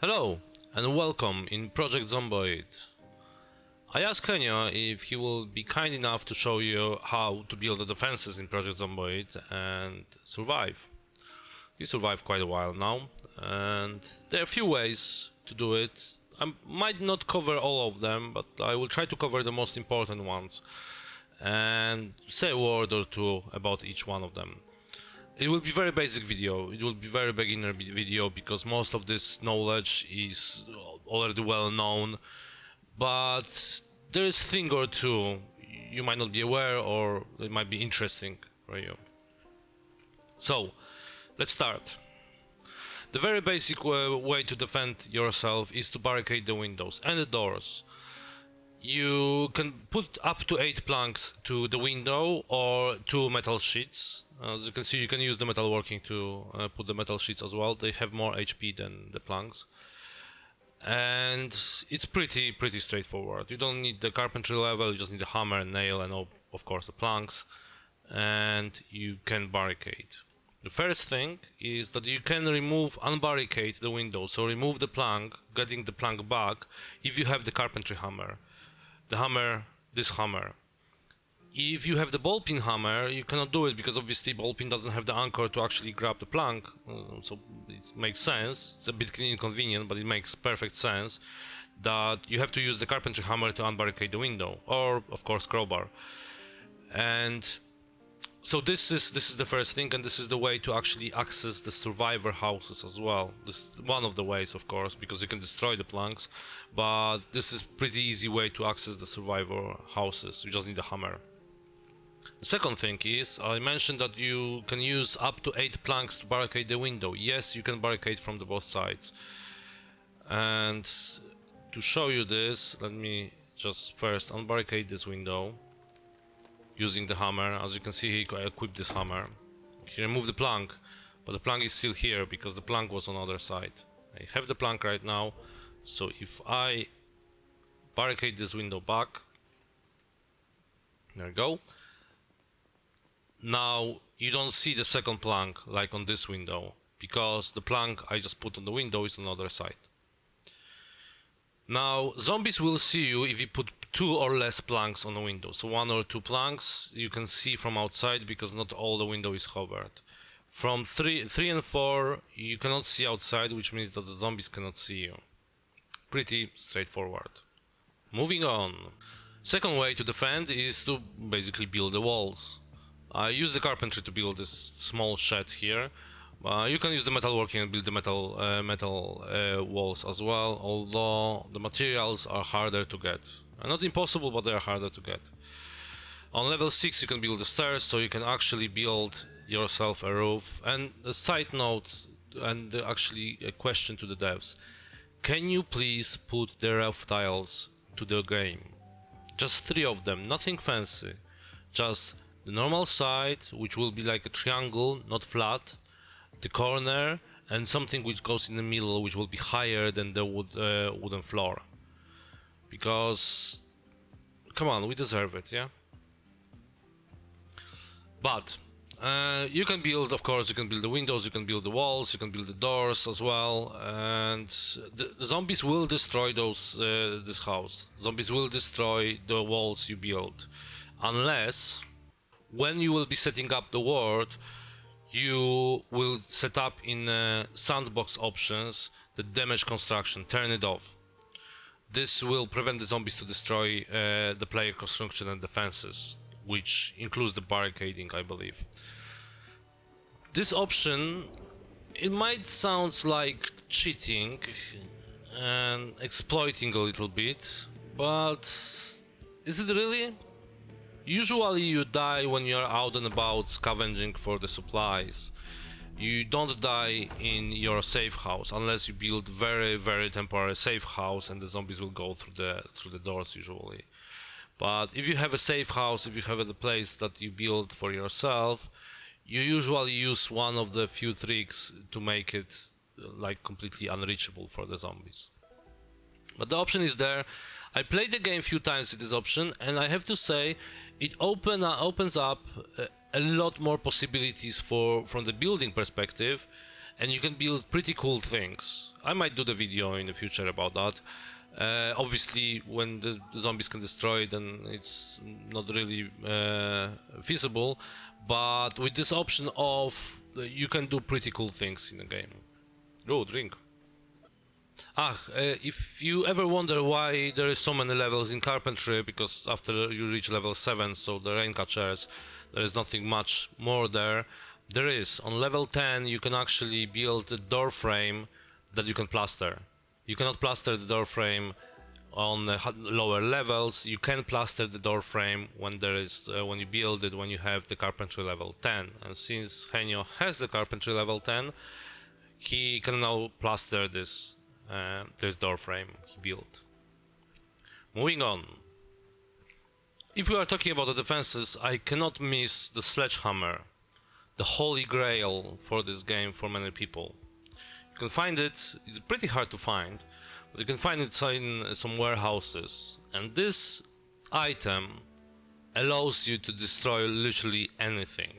Hello and welcome in Project Zomboid. I asked Kenya if he will be kind enough to show you how to build the defenses in Project Zomboid and survive. He survived quite a while now, and there are a few ways to do it. I might not cover all of them, but I will try to cover the most important ones and say a word or two about each one of them. It will be very basic video, it will be very beginner video because most of this knowledge is already well known, but there is a thing or two you might not be aware or it might be interesting for you. So, let's start. The very basic way to defend yourself is to barricade the windows and the doors. You can put up to 8 planks to the window or 2 metal sheets. As you can see, you can use the metalworking to put the metal sheets as well. They have more HP than the planks. And it's pretty straightforward. You don't need the carpentry level, you just need a hammer, a nail, and of course the planks. And you can barricade. The first thing is that you can unbarricade the window. So remove the plank, getting the plank back if you have the carpentry hammer. This hammer. If you have the ball peen hammer, you cannot do it because obviously ball peen doesn't have the anchor to actually grab the plank, so it makes sense. It's a bit inconvenient, but it makes perfect sense that you have to use the carpentry hammer to unbarricade the window, or of course crowbar. And so this is the first thing, and this is the way to actually access the survivor houses as well. This is one of the ways, of course, because you can destroy the planks, but this is pretty easy way to access the survivor houses. You just need a hammer. The second thing is, I mentioned that you can use up to 8 planks to barricade the window. Yes, you can barricade from the both sides. And to show you this, let me just first unbarricade this window using the hammer. As you can see, I equipped this hammer. He removed the plank, but the plank is still here because the plank was on the other side. I have the plank right now, so if I barricade this window back, there we go. Now you don't see the second plank like on this window because the plank I just put on the window is on the other side. Now zombies will see you if you put 2 or less planks on the window. So 1 or 2 planks you can see from outside because not all the window is covered. From 3 and 4 you cannot see outside, which means that the zombies cannot see you. Pretty straightforward. Moving on. Second way to defend is to basically build the walls. I use the carpentry to build this small shed here. You can use the metalworking and build the metal walls as well, although the materials are harder to get. Not impossible, but they are harder to get. On level 6 you can build the stairs, so you can actually build yourself a roof. And a side note, and actually a question to the devs: can you please put the roof tiles to the game? Just 3 of them, nothing fancy. Just the normal side, which will be like a triangle, not flat, the corner, and something which goes in the middle, which will be higher than the wooden floor. Because, come on, we deserve it, yeah? But you can build, of course, you can build the windows, you can build the walls, you can build the doors as well, and the zombies will destroy this house. Zombies will destroy the walls you build, unless when you will be setting up the world, you will set up in sandbox options the damage construction, turn it off. This will prevent the zombies to destroy the player construction and defenses, which includes the barricading, I believe. This option, it might sound like cheating and exploiting a little bit, but is it really? Usually you die when you're out and about scavenging for the supplies. You don't die in your safe house unless you build very temporary safe house, and the zombies will go through the doors usually. But if you have a safe house, if you have a place that you build for yourself, you usually use one of the few tricks to make it like completely unreachable for the zombies. But the option is there. I played the game a few times with this option, and I have to say it opens up a lot more possibilities from the building perspective, and you can build pretty cool things. I might do the video in the future about that. Obviously, when the zombies can destroy it, then it's not really feasible, but with this option of you can do pretty cool things in the game. Oh, drink. If you ever wonder why there is so many levels in carpentry, because after you reach level 7, so the rain catchers, there is nothing much more there. There is. On level 10 you can actually build a door frame that you can plaster. You cannot plaster the door frame on lower levels. You can plaster the door frame when there is when you build it, when you have the carpentry level 10. And since Henio has the carpentry level 10, he can now plaster this door frame he built. Moving on. If we are talking about the defenses, I cannot miss the sledgehammer, the holy grail for this game for many people. You can find it, it's pretty hard to find, but you can find it in some warehouses, and this item allows you to destroy literally anything.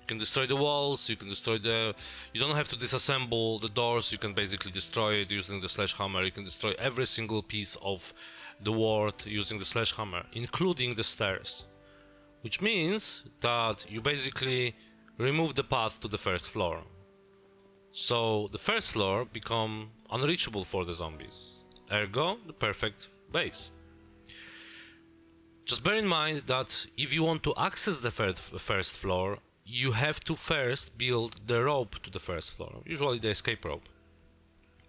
You can destroy the walls, you can destroy you don't have to disassemble the doors, you can basically destroy it using the sledgehammer. You can destroy every single piece of the ward using the sledgehammer, including the stairs. Which means that you basically remove the path to the first floor. So the first floor become unreachable for the zombies. Ergo, the perfect base. Just bear in mind that if you want to access the first floor, you have to first build the rope to the first floor, usually the escape rope.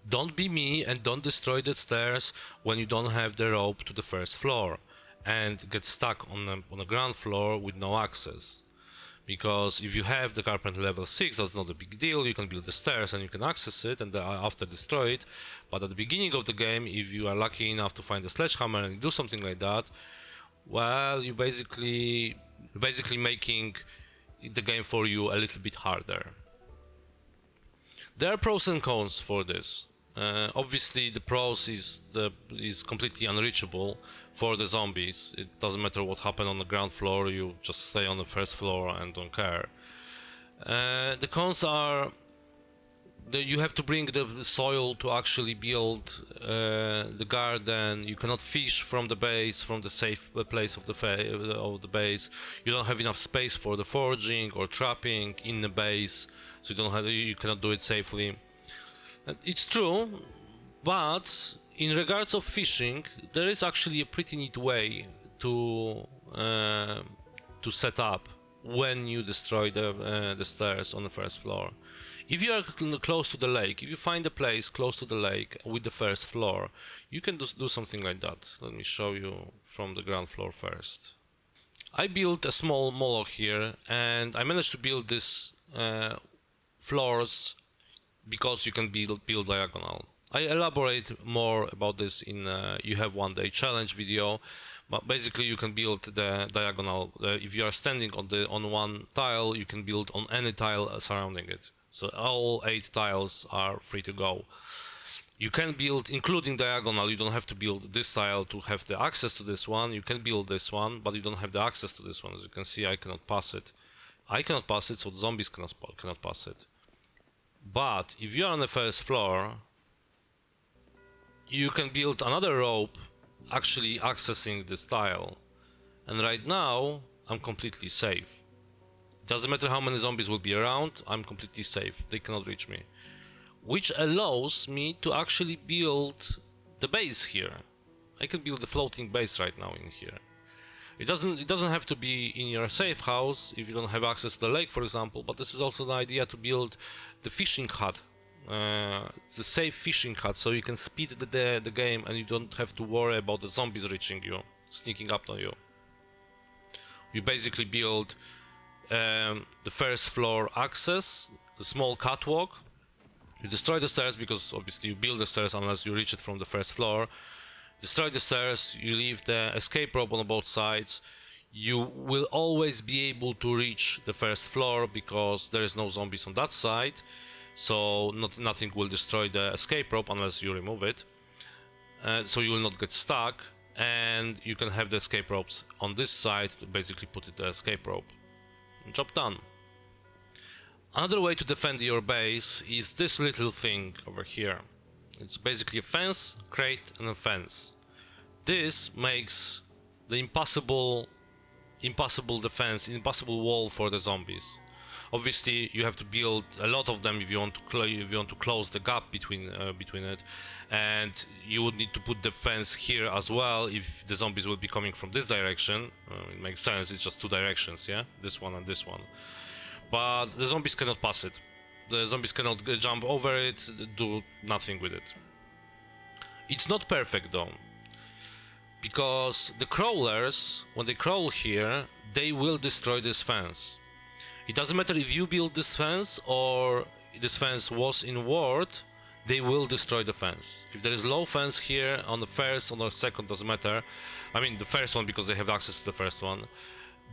Don't be me and don't destroy the stairs when you don't have the rope to the first floor and get stuck on the ground floor with no access. Because if you have the carpenter level 6, that's not a big deal. You can build the stairs and you can access it and after destroy it. But at the beginning of the game, if you are lucky enough to find a sledgehammer and do something like that, well, you're basically making the game for you a little bit harder. There are pros and cons for this. Obviously, the pros is completely unreachable for the zombies. It doesn't matter what happened on the ground floor, you just stay on the first floor and don't care. The cons are that you have to bring the soil to actually build the garden. You cannot fish from the base, from the safe place of the base. You don't have enough space for the foraging or trapping in the base, so you cannot do it safely. It's true, but in regards of fishing, there is actually a pretty neat way to set up when you destroy the stairs on the first floor. If you are close to the lake, if you find a place close to the lake with the first floor, you can do something like that. Let me show you from the ground floor first. I built a small moloch here, and I managed to build these floors because you can build diagonal. I elaborate more about this in You Have One Day challenge video, but basically you can build the diagonal. If you are standing on one tile, you can build on any tile surrounding it. So all 8 tiles are free to go. You can build including diagonal. You don't have to build this tile to have the access to this one. You can build this one, but you don't have the access to this one. As you can see, I cannot pass it. I cannot pass it, so the zombies cannot pass it. But if you are on the first floor, you can build another rope actually accessing this tile. And right now, I'm completely safe. Doesn't matter how many zombies will be around, I'm completely safe. They cannot reach me. Which allows me to actually build the base here. I can build the floating base right now in here. It doesn't have to be in your safe house if you don't have access to the lake, for example, but this is also the idea to build the fishing hut. The safe fishing hut, so you can speed the game and you don't have to worry about the zombies reaching you, sneaking up on you. You basically build the first floor access, the small catwalk. You destroy the stairs because obviously you build the stairs unless you reach it from the first floor. Destroy the stairs, you leave the escape rope on both sides. You will always be able to reach the first floor because there is no zombies on that side. So nothing will destroy the escape rope unless you remove it. So you will not get stuck, and you can have the escape ropes on this side to basically put it the escape rope. Job done. Another way to defend your base is this little thing over here. It's basically a fence, crate, and a fence. This makes the impossible defense, impossible wall for the zombies. Obviously, you have to build a lot of them if you want to close the gap between it, and you would need to put the fence here as well if the zombies will be coming from this direction. It makes sense. It's just two directions, yeah, this one and this one. But the zombies cannot pass it. The zombies cannot jump over it, do nothing with it. It's not perfect though, because the crawlers, when they crawl here, they will destroy this fence. It doesn't matter if you build this fence or this fence was in ward, they will destroy the fence. If there is low fence here on the first, on the second, doesn't matter. I mean the first one because they have access to the first one.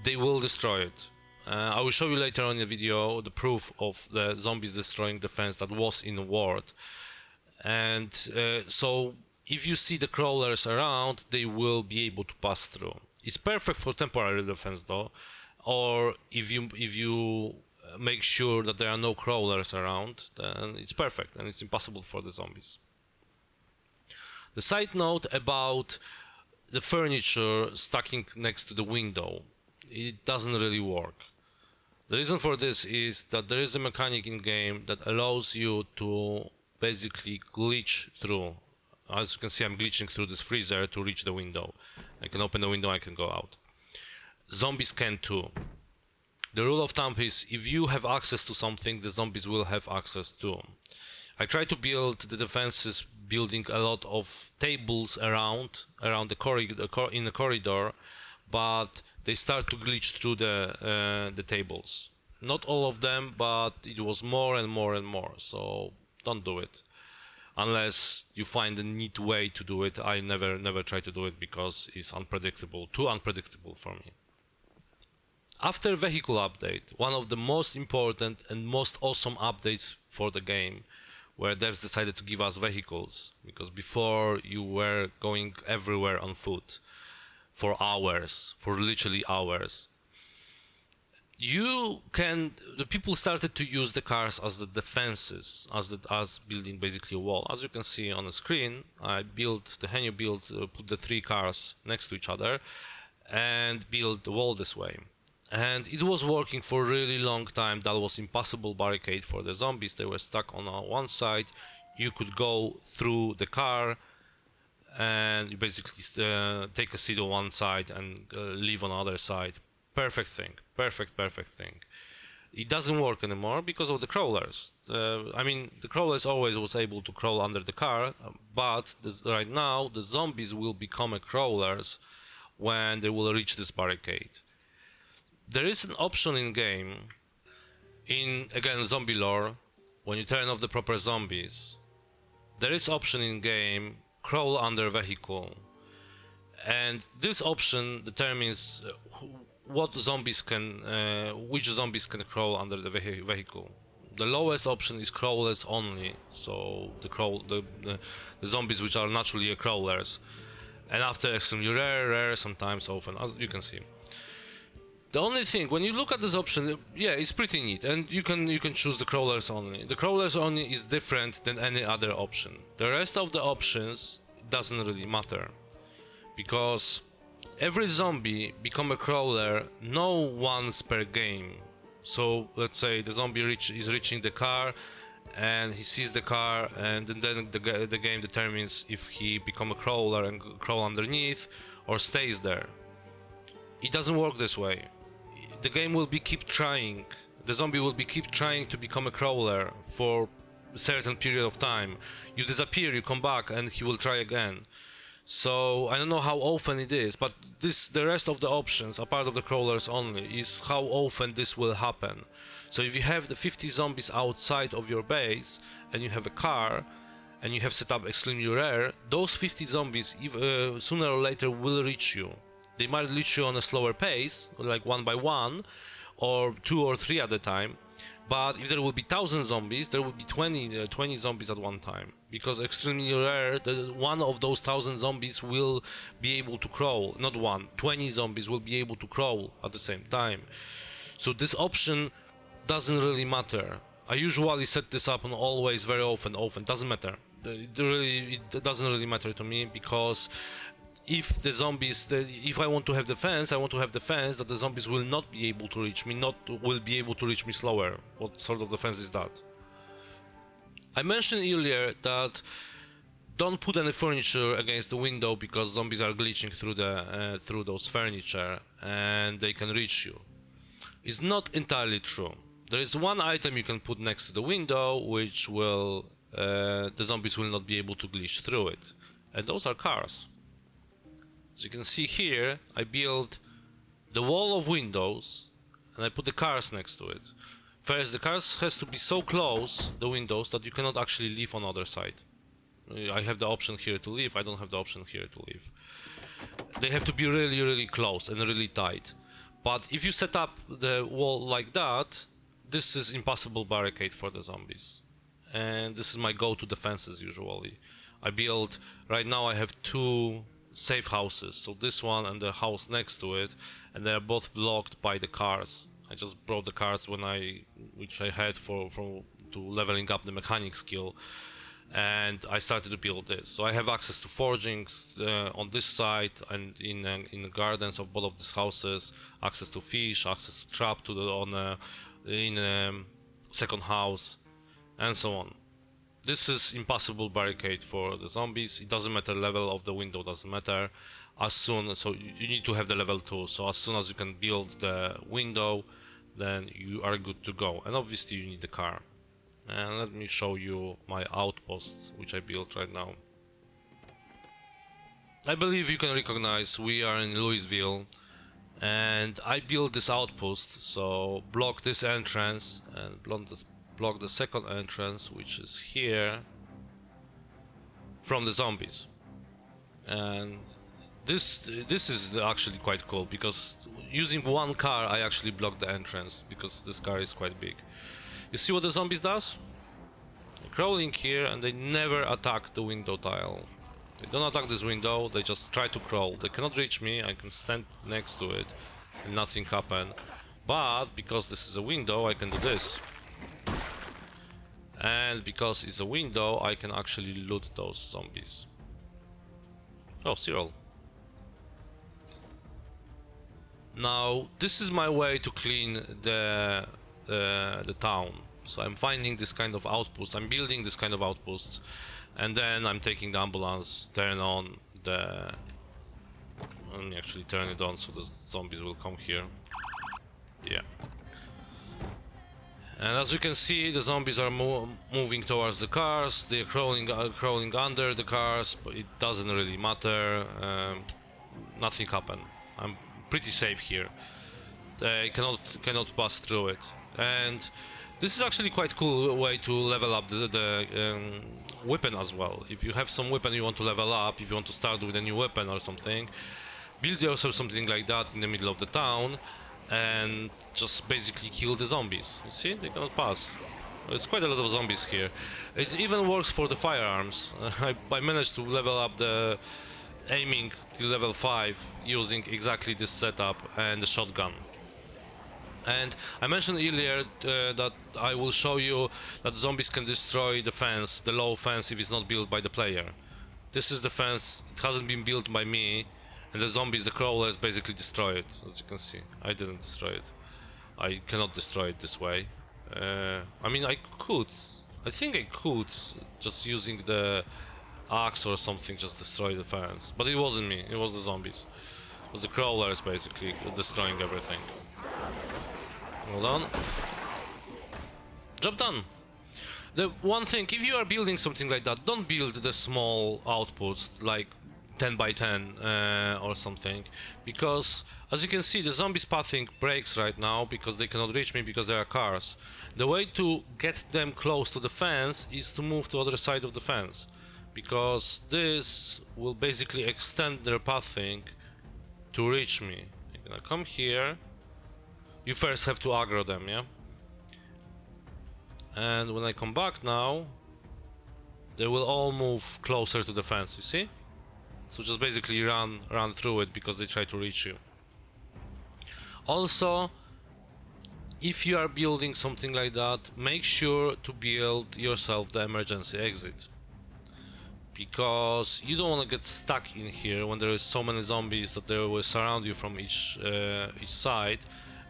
They will destroy it. I will show you later on in the video the proof of the zombies destroying the fence that was in ward. And so if you see the crawlers around, they will be able to pass through. It's perfect for temporary defense though, or if you make sure that there are no crawlers around, then it's perfect and it's impossible for the zombies. The side note about the furniture stacking next to the window, it doesn't really work. The reason for this is that there is a mechanic in game that allows you to basically glitch through. As you can see, I'm glitching through this freezer to reach the window. I can open the window, I can go out. Zombies can too. The rule of thumb is if you have access to something, the zombies will have access too. I try to build the defenses building a lot of tables around the corridor, but they start to glitch through the tables. Not all of them, but it was more and more and more, so don't do it. Unless you find a neat way to do it. I never try to do it because it's unpredictable, too unpredictable for me. After vehicle update, one of the most important and most awesome updates for the game, where devs decided to give us vehicles, because before you were going everywhere on foot for hours, for literally hours. The people started to use the cars as the defenses, as building basically a wall. As you can see on the screen, I built the Henio build, put the three cars next to each other, and built the wall this way. And it was working for a really long time. That was impassable barricade for the zombies. They were stuck on one side. You could go through the car, and you basically take a seat on one side and leave on the other side. Perfect thing, perfect thing. It doesn't work anymore because of the crawlers. I mean, the crawlers always was able to crawl under the car, but right now the zombies will become crawlers when they will reach this barricade. There is an option in game, in again zombie lore, when you turn off the proper zombies, there is option in game crawl under vehicle, and this option determines what zombies can, which zombies can crawl under the vehicle. The lowest option is crawlers only, so the zombies which are naturally crawlers, and after extremely rare, sometimes often, as you can see. The only thing, when you look at this option, yeah, it's pretty neat, and you can choose the crawlers only. The crawlers only is different than any other option. The rest of the options doesn't really matter, because every zombie become a crawler no once per game. So let's say the zombie is reaching the car, and he sees the car, and then the game determines if he become a crawler and crawl underneath or stays there. It doesn't work this way. The game will keep trying. The zombie will keep trying to become a crawler for a certain period of time. You disappear, you come back, and he will try again. So I don't know how often it is, but the rest of the options, apart of the crawlers only, is how often this will happen. So if you have the 50 zombies outside of your base, and you have a car, and you have set up extremely rare, those 50 zombies sooner or later will reach you. They might reach you on a slower pace, like one by one, or 2 or 3 at a time. But if there will be 1,000 zombies, there will be 20 zombies at one time. Because extremely rare, one of those 1,000 zombies will be able to crawl. Not one, 20 zombies will be able to crawl at the same time. So this option doesn't really matter. I usually set this up on always, very often, doesn't matter. It doesn't really matter to me, because if the zombies, if I want to have defense, I want to have defense that the zombies will not be able to reach me, will be able to reach me slower. What sort of defense is that? I mentioned earlier that don't put any furniture against the window, because zombies are glitching through those furniture and they can reach you. It's not entirely true. There is one item you can put next to the window which will the zombies will not be able to glitch through it, and those are cars. As you can see here, I built the wall of windows and I put the cars next to it. First, the cars has to be so close, the windows, that you cannot actually leave on the other side. I have the option here to leave, I don't have the option here to leave. They have to be really, really close and really tight. But if you set up the wall like that, this is impassable barricade for the zombies. And this is my go-to defenses usually. Right now I have two safe houses, so this one and the house next to it, and they are both blocked by the cars. I just brought the cars which I had to leveling up the mechanic skill, and I started to build this. So I have access to forgings on this side, and in the gardens of both of these houses, access to fish, access to trap in second house, and so on. This is impassable barricade for the zombies. It doesn't matter, level of the window doesn't matter. So you need to have the level 2. So as soon as you can build the window, then you are good to go. And obviously you need the car. And let me show you my outpost, which I built right now. I believe you can recognize we are in Louisville, and I built this outpost, so block this entrance and block the second entrance, which is here, from the zombies. And this is actually quite cool, because using one car I actually block the entrance, because this car is quite big. You see what the zombies does? They're crawling here and they never attack the window tile. They don't attack this window, they just try to crawl. They cannot reach me, I can stand next to it and nothing happen. But because this is a window, I can do this. And because it's a window, I can actually loot those zombies. Oh, Cyril. Now, this is my way to clean the town. So I'm finding this kind of outpost, I'm building this kind of outposts, and then I'm taking the ambulance, turn on the... Let me actually turn it on so the zombies will come here. Yeah. And as you can see, the zombies are moving towards the cars, they're crawling under the cars, but it doesn't really matter. Nothing happened. I'm pretty safe here. They cannot pass through it. And this is actually quite cool way to level up the weapon as well. If you have some weapon you want to level up, if you want to start with a new weapon or something, build yourself something like that in the middle of the town and just basically kill the zombies. You see, they cannot pass. There's quite a lot of zombies here. It even works for the firearms. I managed to level up the aiming to level 5 using exactly this setup and the shotgun. And I mentioned earlier that I will show you that zombies can destroy the fence, the low fence, if it's not built by the player. This is the fence, it hasn't been built by me, and the zombies, the crawlers, basically destroy it, as you can see. I didn't destroy it. I cannot destroy it this way. I mean, I think I could, just using the axe or something, just destroy the fence. But it wasn't me, it was the zombies. It was the crawlers basically destroying everything. Hold on. Job done! The one thing, if you are building something like that, don't build the small outpost, like 10 by 10 or something, because as you can see the zombies pathing breaks right now because they cannot reach me because there are cars. The way to get them close to the fence is to move to the other side of the fence, because this will basically extend their pathing to reach me. I'm gonna come here. You first have to aggro them, yeah? And when I come back now, they will all move closer to the fence, you see? So just basically run through it because they try to reach you. Also, if you are building something like that, make sure to build yourself the emergency exit, because you don't want to get stuck in here when there is so many zombies that they will surround you from each side,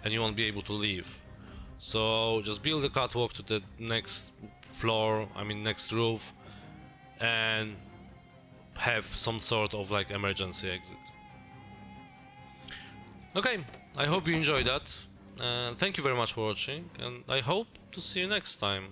and you won't be able to leave. So just build a catwalk to the next floor, I mean next roof, and have some sort of like emergency exit. Okay, I hope you enjoyed that, and thank you very much for watching, and I hope to see you next time.